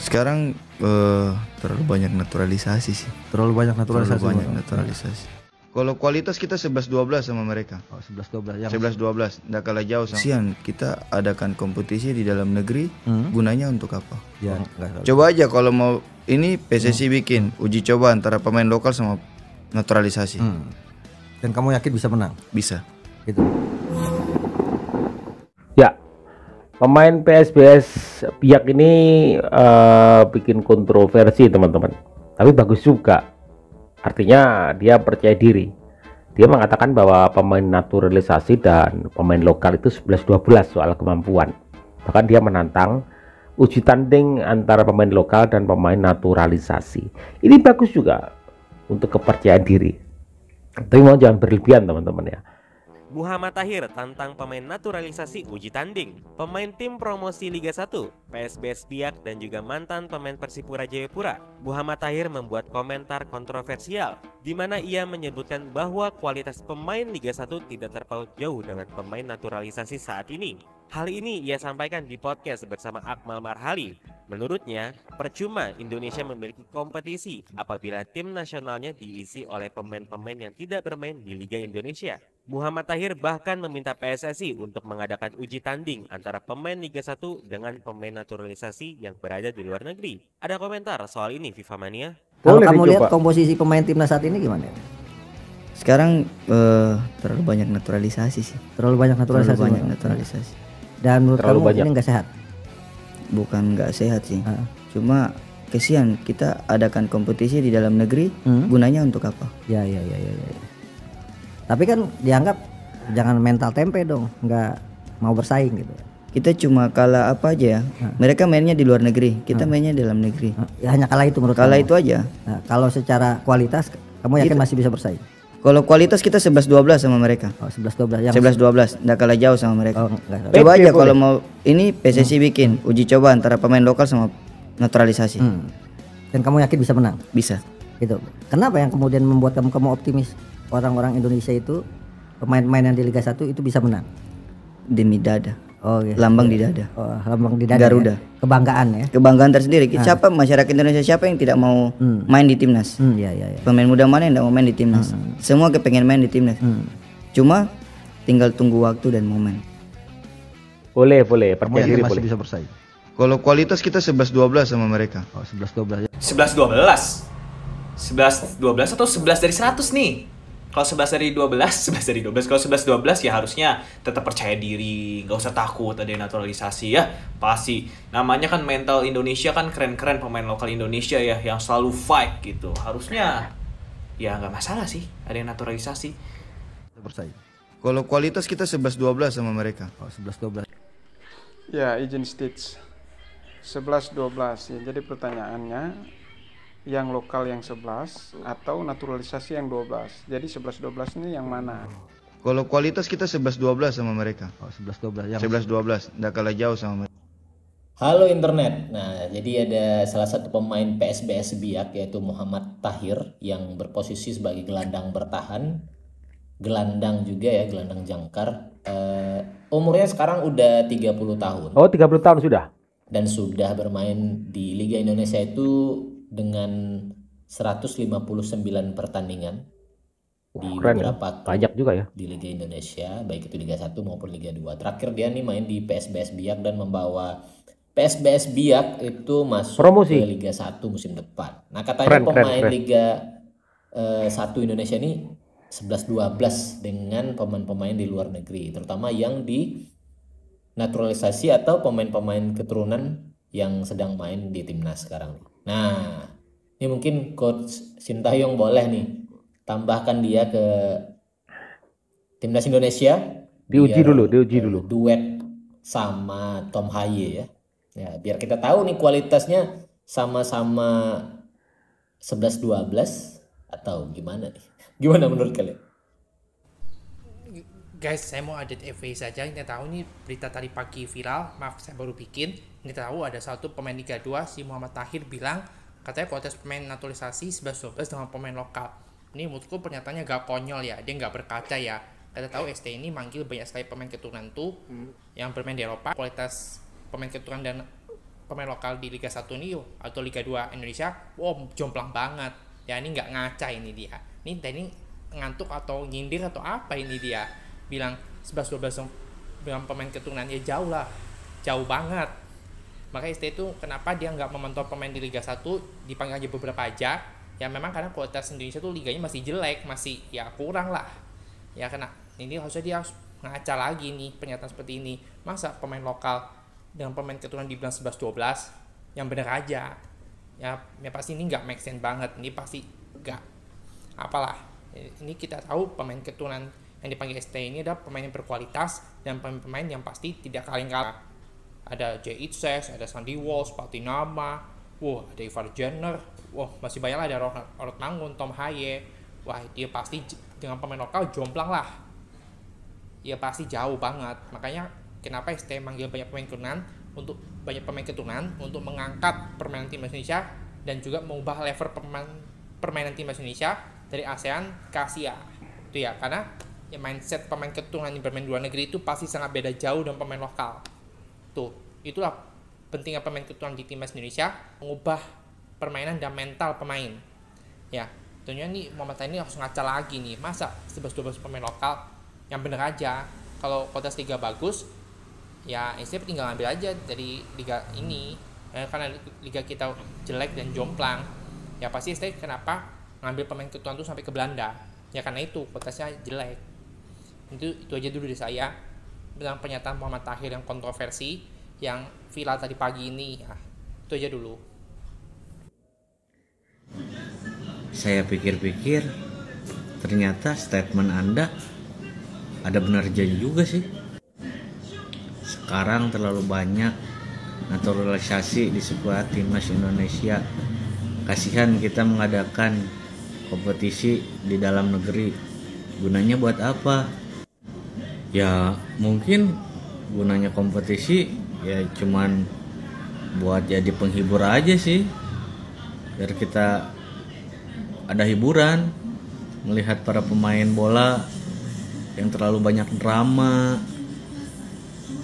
Sekarang terlalu banyak naturalisasi sih. Terlalu banyak naturalisasi. Terlalu banyak naturalisasi. Kalau kualitas kita 11-12 sama mereka. Oh, 11-12. Yang 11-12, nggak kalah jauh sama. Kasihan, kita adakan kompetisi di dalam negeri, gunanya untuk apa? Ya, coba aja kalau mau ini PSSI bikin uji coba antara pemain lokal sama naturalisasi. Dan kamu yakin bisa menang? Bisa. Gitu. Ya, pemain PSBS Biak ini bikin kontroversi teman-teman. Tapi bagus juga. Artinya dia percaya diri. Dia mengatakan bahwa pemain naturalisasi dan pemain lokal itu 11-12 soal kemampuan. Bahkan dia menantang uji tanding antara pemain lokal dan pemain naturalisasi. Ini bagus juga untuk kepercayaan diri. Tapi mau jangan berlebihan teman-teman ya. Muhammad Tahir tantang pemain naturalisasi uji tanding. Pemain tim promosi Liga 1, PSBS Biak dan juga mantan pemain Persipura Jayapura, Muhammad Tahir membuat komentar kontroversial di mana ia menyebutkan bahwa kualitas pemain Liga 1 tidak terpaut jauh dengan pemain naturalisasi saat ini. Hal ini ia sampaikan di podcast bersama Akmal Marhali. Menurutnya, percuma Indonesia memiliki kompetisi apabila tim nasionalnya diisi oleh pemain-pemain yang tidak bermain di Liga Indonesia. Muhammad Tahir bahkan meminta PSSI untuk mengadakan uji tanding antara pemain Liga 1 dengan pemain naturalisasi yang berada di luar negeri. Ada komentar soal ini FIFA Mania? Kalau kamu lihat komposisi pemain timnas saat ini gimana? Sekarang terlalu banyak naturalisasi sih. Terlalu banyak naturalisasi. Dan menurut kamu ini nggak sehat? Bukan nggak sehat sih. Cuma kesian kita adakan kompetisi di dalam negeri, gunanya untuk apa? Ya. Tapi kan dianggap jangan mental tempe dong, nggak mau bersaing gitu. Kita cuma kalah apa aja ya? Mereka mainnya di luar negeri, kita mainnya di dalam negeri. Ya, hanya kalah itu menurut kalah kamu? Itu aja. Nah, kalau secara kualitas, kamu yakin masih bisa bersaing? Kalau kualitas kita 11-12 sama mereka. Oh, 11-12. 11-12, nggak kalah jauh sama mereka. Enggak. Coba aja kalau mau ini PSSI bikin uji coba antara pemain lokal sama naturalisasi. Dan kamu yakin bisa menang? Bisa. Gitu. Kenapa yang kemudian membuat kamu optimis orang-orang Indonesia itu pemain-pemain yang di Liga 1 itu bisa menang? Demi dada. Oh, gitu. Lambang di dada. Oh, lambang di dada. Garuda. Ya? Kebanggaan ya. Kebanggaan tersendiri. Siapa masyarakat Indonesia siapa yang tidak mau main di timnas? Ya. Pemain muda mana yang tidak mau main di timnas? Semua kepengen main di timnas. Cuma tinggal tunggu waktu dan momen. Boleh. Percaya diri masih boleh. bisa bersaing. Kalau kualitas kita 11-12 sama mereka. Oh, 11-12. 11-12 atau 11 dari 100 nih? Kalau 11 dari 12. Kalau 11-12 ya harusnya tetap percaya diri, nggak usah takut ada naturalisasi ya. Pasti namanya kan mental Indonesia kan keren-keren, pemain lokal Indonesia ya yang selalu fight gitu. Harusnya ya nggak masalah sih ada yang naturalisasi. Bersaing. Kalau kualitas kita 11-12 sama mereka. Oh, 11-12. Ya, izin stage 11-12 ya. Jadi pertanyaannya yang lokal yang 11 atau naturalisasi yang 12. Jadi 11-12 ini yang mana? Kalau kualitas kita 11-12 sama mereka. Oh, 11-12. 11-12, nggak kalah jauh sama mereka. Halo internet. Nah, jadi ada salah satu pemain PSBS Biak yaitu Muhammad Tahir yang berposisi sebagai gelandang bertahan, gelandang juga ya, gelandang jangkar. Umurnya sekarang udah 30 tahun. Oh, 30 tahun sudah. Dan sudah bermain di Liga Indonesia itu dengan 159 pertandingan di beberapa banyak juga ya di Liga Indonesia, baik itu Liga 1 maupun Liga 2. Terakhir dia nih main di PSBS Biak dan membawa PSBS Biak itu masuk promosi ke Liga 1 musim depan. Nah, katanya pemain Liga 1 Indonesia ini 11-12 dengan pemain-pemain di luar negeri, terutama yang di naturalisasi atau pemain-pemain keturunan yang sedang main di timnas sekarang. Nah, ini mungkin Coach Sintayong boleh nih tambahkan dia ke timnas Indonesia. Diuji dulu. Duet sama Tom Haye ya. Ya, biar kita tahu nih kualitasnya sama-sama 11-12 atau gimana nih? Gimana menurut kalian? Guys, saya mau update FA saja. Kita tahu nih berita tadi pagi viral, maaf saya baru bikin. Kita tahu ada satu pemain Liga 2, si Muhammad Tahir bilang katanya kualitas pemain naturalisasi 11-12 dengan pemain lokal. Ini menurutku pernyataannya agak konyol ya, dia nggak berkaca ya. Kita tahu ST ini manggil banyak sekali pemain keturunan tuh yang bermain di Eropa. Kualitas pemain keturunan dan pemain lokal di Liga 1 ini atau Liga 2 Indonesia, wow jomplang banget. Ya ini nggak ngaca ini dia. Ini ngantuk atau nyindir atau apa ini dia. Bilang 11-12 dengan pemain keturunan ya jauh banget. Makanya ST itu kenapa dia nggak memantau pemain di Liga 1, dipanggil aja beberapa aja. Ya memang karena kualitas Indonesia tuh liganya masih jelek, masih ya kurang lah. Ya karena ini harusnya dia harus ngaca lagi nih pernyataan seperti ini. Masa pemain lokal dengan pemain keturunan dibilang 11-12, yang bener aja. Ya pasti ini nggak make sense banget. Ini pasti nggak apalah. Ini kita tahu pemain keturunan yang dipanggil ST ini adalah pemain yang berkualitas dan pemain yang pasti tidak kalah. Ada Jay Itzes, ada Sandy Walsh, Patinama, ada Ivar Jenner, masih banyak lah, ada Ronald Mangun, Tom Haye. Wah, dia pasti dengan pemain lokal jomplang lah. Ya pasti jauh banget. Makanya kenapa ST manggil banyak pemain keturunan untuk mengangkat permainan timnas Indonesia dan juga mengubah level permainan timnas Indonesia dari ASEAN ke Asia. Itu ya, karena ya mindset pemain keturunan yang bermain di luar negeri itu pasti sangat beda jauh dengan pemain lokal. Itulah pentingnya pemain keturunan di timnas Indonesia, mengubah permainan dan mental pemain. Ya, tentunya nih Muhammad Tahir ini harus ngaca lagi nih. Masa 11-12 pemain lokal yang bener aja. Kalau kualitas liga bagus, ya ST tinggal ngambil aja dari liga ini. Karena liga kita jelek dan jomplang, ya pasti ST kenapa ngambil pemain keturunan itu sampai ke Belanda. Ya karena itu kualitasnya jelek. Itu aja dulu dari saya tentang pernyataan Muhammad Tahir yang kontroversi yang viral tadi pagi ini. Ya, itu aja dulu. Saya pikir-pikir ternyata statement Anda ada benarnya juga sih. Sekarang terlalu banyak naturalisasi di sebuah timnas Indonesia. Kasihan kita mengadakan kompetisi di dalam negeri. Gunanya buat apa? Ya mungkin gunanya kompetisi ya cuman buat jadi penghibur aja sih, biar kita ada hiburan melihat para pemain bola yang terlalu banyak drama,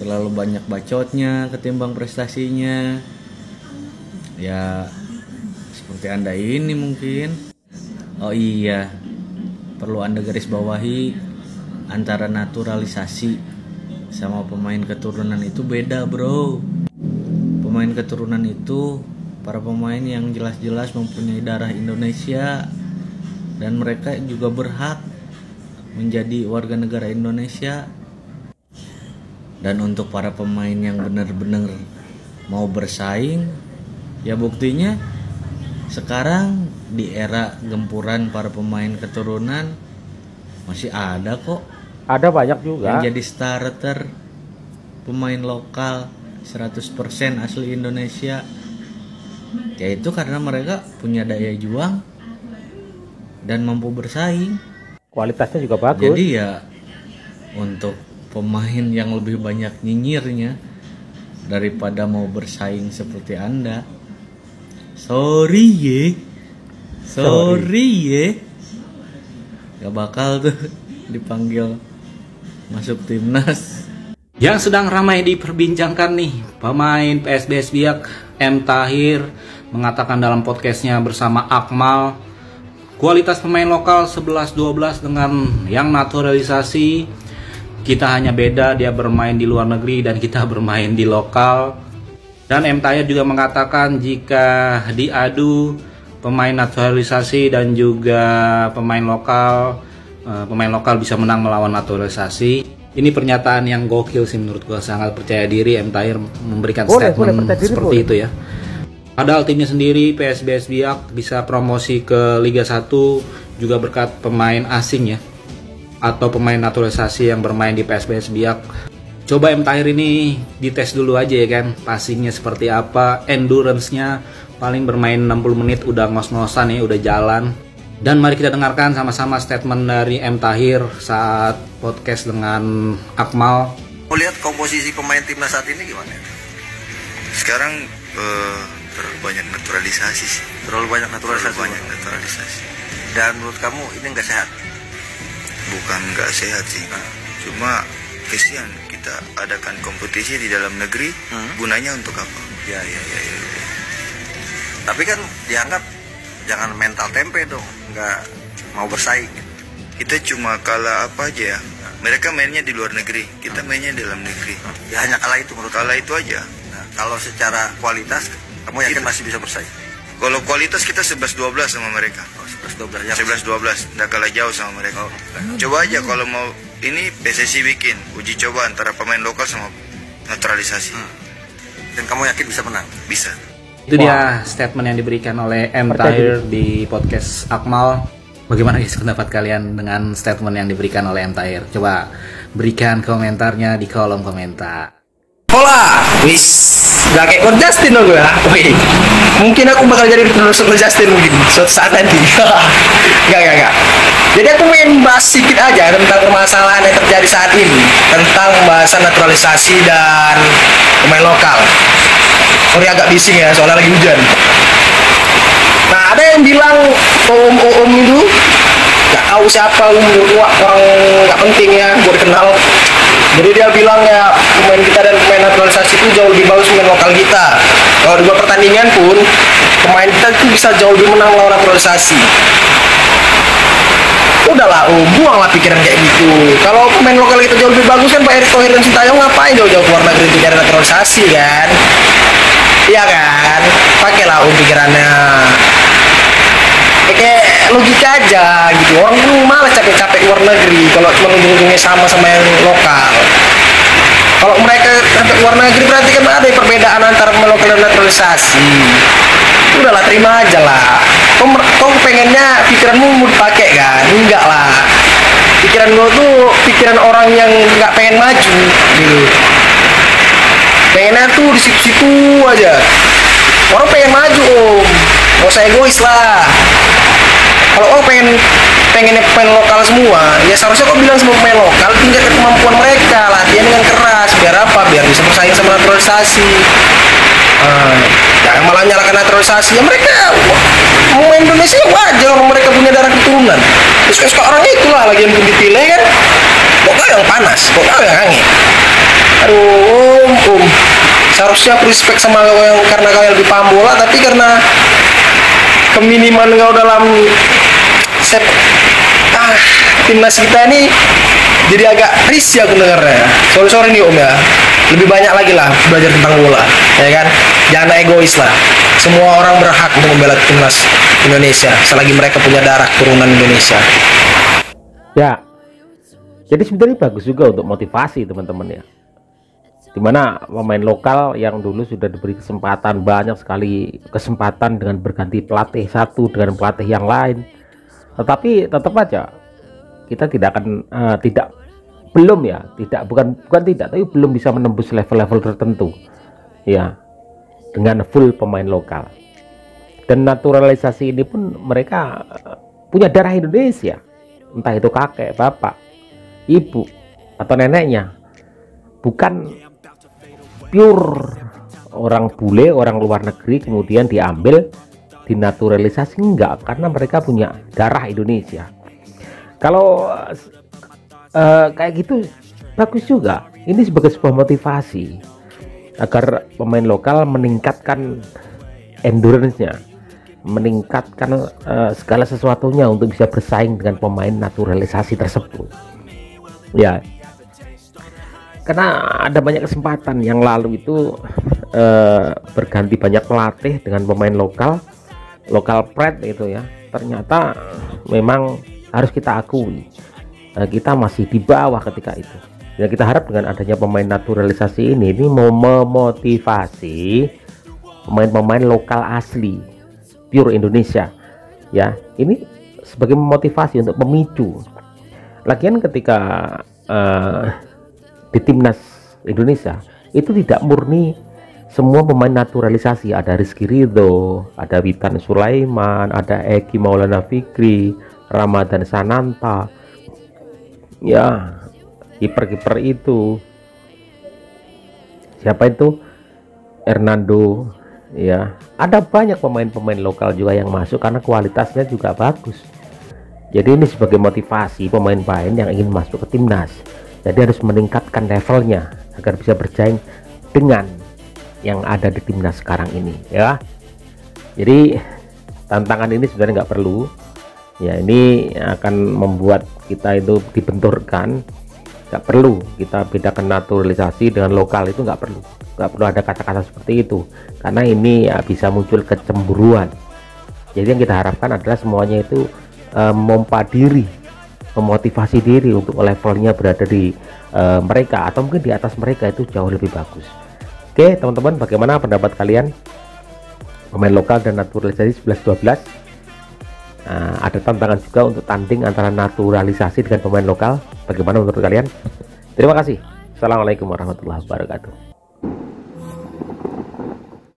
terlalu banyak bacotnya ketimbang prestasinya. Ya seperti Anda ini mungkin. Oh iya, perlu Anda garis bawahi, antara naturalisasi sama pemain keturunan itu beda, bro. Pemain keturunan itu para pemain yang jelas-jelas mempunyai darah Indonesia dan mereka juga berhak menjadi warga negara Indonesia. Dan untuk para pemain yang benar-benar mau bersaing, ya buktinya sekarang di era gempuran para pemain keturunan masih ada kok. Ada banyak juga yang jadi starter pemain lokal 100% asli Indonesia. Ya itu karena mereka punya daya juang dan mampu bersaing. Kualitasnya juga bagus. Jadi ya untuk pemain yang lebih banyak nyinyirnya daripada mau bersaing seperti Anda, sorry ye, gak bakal tuh dipanggil masuk timnas. Yang sedang ramai diperbincangkan nih, pemain PSBS Biak M. Tahir mengatakan dalam podcastnya bersama Akmal, kualitas pemain lokal 11-12 dengan yang naturalisasi, kita hanya beda, dia bermain di luar negeri dan kita bermain di lokal. Dan M. Tahir juga mengatakan jika diadu pemain naturalisasi dan juga pemain lokal bisa menang melawan naturalisasi. Ini pernyataan yang gokil sih menurut gua, sangat percaya diri M. Tahir memberikan statement seperti itu ya. Padahal timnya sendiri PSBS Biak bisa promosi ke Liga 1 juga berkat pemain asing ya, atau pemain naturalisasi yang bermain di PSBS Biak. Coba M. Tahir ini dites dulu aja ya kan, passingnya seperti apa, endurance-nya, paling bermain 60 menit udah ngos-ngosan ya, udah jalan. Dan mari kita dengarkan sama-sama statement dari M. Tahir saat podcast dengan Akmal. Mau lihat komposisi pemain timnas saat ini gimana? Sekarang terlalu banyak naturalisasi sih. Terlalu banyak naturalisasi. Dan menurut kamu ini nggak sehat? Bukan nggak sehat sih. Cuma kesian kita adakan kompetisi di dalam negeri. Gunanya untuk apa? Ya. Tapi kan dianggap jangan mental tempe dong, nggak mau bersaing. Kita cuma kalah apa aja ya. Mereka mainnya di luar negeri, kita mainnya di dalam negeri. Ya hanya kalah itu, menurut kalah itu aja. Nah, kalau secara kualitas, kamu yakin masih bisa bersaing? Kalau kualitas kita 11-12 sama mereka. 11-12 ya. 11-12, nggak kalah jauh sama mereka. Coba aja kalau mau ini PSSI bikin uji coba antara pemain lokal sama naturalisasi. Dan kamu yakin bisa menang? Bisa. Itu dia statement yang diberikan oleh M. Tahir di podcast Akmal. Bagaimana guys pendapat kalian dengan statement yang diberikan oleh M. Tahir? Coba berikan komentarnya di kolom komentar. Pola, wis, gak kayak Coach Justin dong gue ya. Wih, mungkin aku bakal jadi penerus Coach Justin mungkin suatu saat nanti. Gak. Jadi aku main bahas sedikit aja tentang permasalahan yang terjadi saat ini, tentang pembahasan naturalisasi dan pemain lokal. Sorry agak bising ya, soalnya lagi hujan. Nah, ada yang bilang om itu nggak tahu siapa orang nggak penting ya, gue dikenal. Jadi dia bilang ya pemain kita dan pemain naturalisasi itu jauh lebih bagus pemain lokal kita. Kalau di pertandingan pun pemain kita itu bisa jauh lebih menang lawan naturalisasi. Udahlah, buanglah pikiran kayak gitu. Kalau pemain lokal kita jauh lebih bagus kan Pak Erick Thohir dan Sintayong ngapain jauh-jauh keluar negeri untuk cari naturalisasi kan? Iya kan? Pakailah pikirannya. Kayak logika aja gitu. Orang tuh malah capek-capek luar negeri kalau cuma ujung-ujungnya sama yang lokal. Kalau mereka sampai luar negeri berarti kan ada perbedaan antara pemain lokal dan naturalisasi. Udahlah, terima aja lah. Kau pengennya pikiranmu mau dipakai kan? Enggak lah. Pikiran lo tuh pikiran orang yang nggak pengen maju gitu. Pengennya tuh di situ-situ aja. Orang pengen maju nggak usah egois lah. Kalau orang pengennya pemain lokal semua, ya seharusnya kau bilang semua pemain lokal tingkatkan kemampuan mereka, latihan dengan keras, biar apa? Biar bisa bersaing sama naturalisasi. Jangan malah nyalakan naturalisasi. Ya mereka pemain Indonesia wajar, orang mereka punya darah keturunan. Terus orangnya itulah lagi yang dipilih kan. Kok kau yang panas, kok kau yang angin. Aduh, seharusnya aku respect sama kau yang karena kau yang lebih paham bola, tapi karena keminiman kau dalam timnas kita ini jadi agak risih aku dengarnya. Sorry nih om ya, lebih banyak lagi lah belajar tentang bola, ya kan? Jangan egois lah. Semua orang berhak untuk membela timnas Indonesia selagi mereka punya darah keturunan Indonesia. Ya, jadi sebenarnya bagus juga untuk motivasi teman-teman ya. Dimana pemain lokal yang dulu sudah diberi kesempatan, banyak sekali kesempatan dengan berganti pelatih satu dengan pelatih yang lain, tetapi tetap aja kita tapi belum bisa menembus level-level tertentu ya dengan full pemain lokal. Dan naturalisasi ini pun mereka punya darah Indonesia, entah itu kakek, bapak, ibu atau neneknya, bukan pure orang bule, orang luar negeri kemudian diambil dinaturalisasi, enggak, karena mereka punya darah Indonesia. Kalau kayak gitu bagus juga, ini sebagai sebuah motivasi agar pemain lokal meningkatkan endurance-nya, meningkatkan segala sesuatunya untuk bisa bersaing dengan pemain naturalisasi tersebut ya. Karena ada banyak kesempatan yang lalu itu berganti banyak pelatih dengan pemain lokal pride itu ya. Ternyata memang harus kita akui kita masih di bawah ketika itu. Ya kita harap dengan adanya pemain naturalisasi ini mau memotivasi pemain-pemain lokal asli pure Indonesia ya. Ini sebagai motivasi untuk memicu. Lagian ketika di timnas Indonesia itu tidak murni semua pemain naturalisasi, ada Rizky Ridho, ada Witan Sulaiman, ada Eki Maulana Fikri, Ramadan Sananta ya, kiper itu siapa itu, Hernando ya. Ada banyak pemain-pemain lokal juga yang masuk karena kualitasnya juga bagus. Jadi ini sebagai motivasi pemain-pemain yang ingin masuk ke timnas. Jadi harus meningkatkan levelnya agar bisa bersaing dengan yang ada di timnas sekarang ini ya. Jadi tantangan ini sebenarnya nggak perlu ya, ini akan membuat kita itu dibenturkan. Nggak perlu kita bedakan naturalisasi dengan lokal, itu nggak perlu ada kata-kata seperti itu, karena ini ya bisa muncul kecemburuan. Jadi yang kita harapkan adalah semuanya itu memompa diri, memotivasi diri untuk levelnya berada di mereka atau mungkin di atas mereka, itu jauh lebih bagus. Oke teman-teman, bagaimana pendapat kalian pemain lokal dan naturalisasi 11-12? Ada tantangan juga untuk tanding antara naturalisasi dengan pemain lokal. Bagaimana menurut kalian? Terima kasih. Assalamualaikum warahmatullahi wabarakatuh.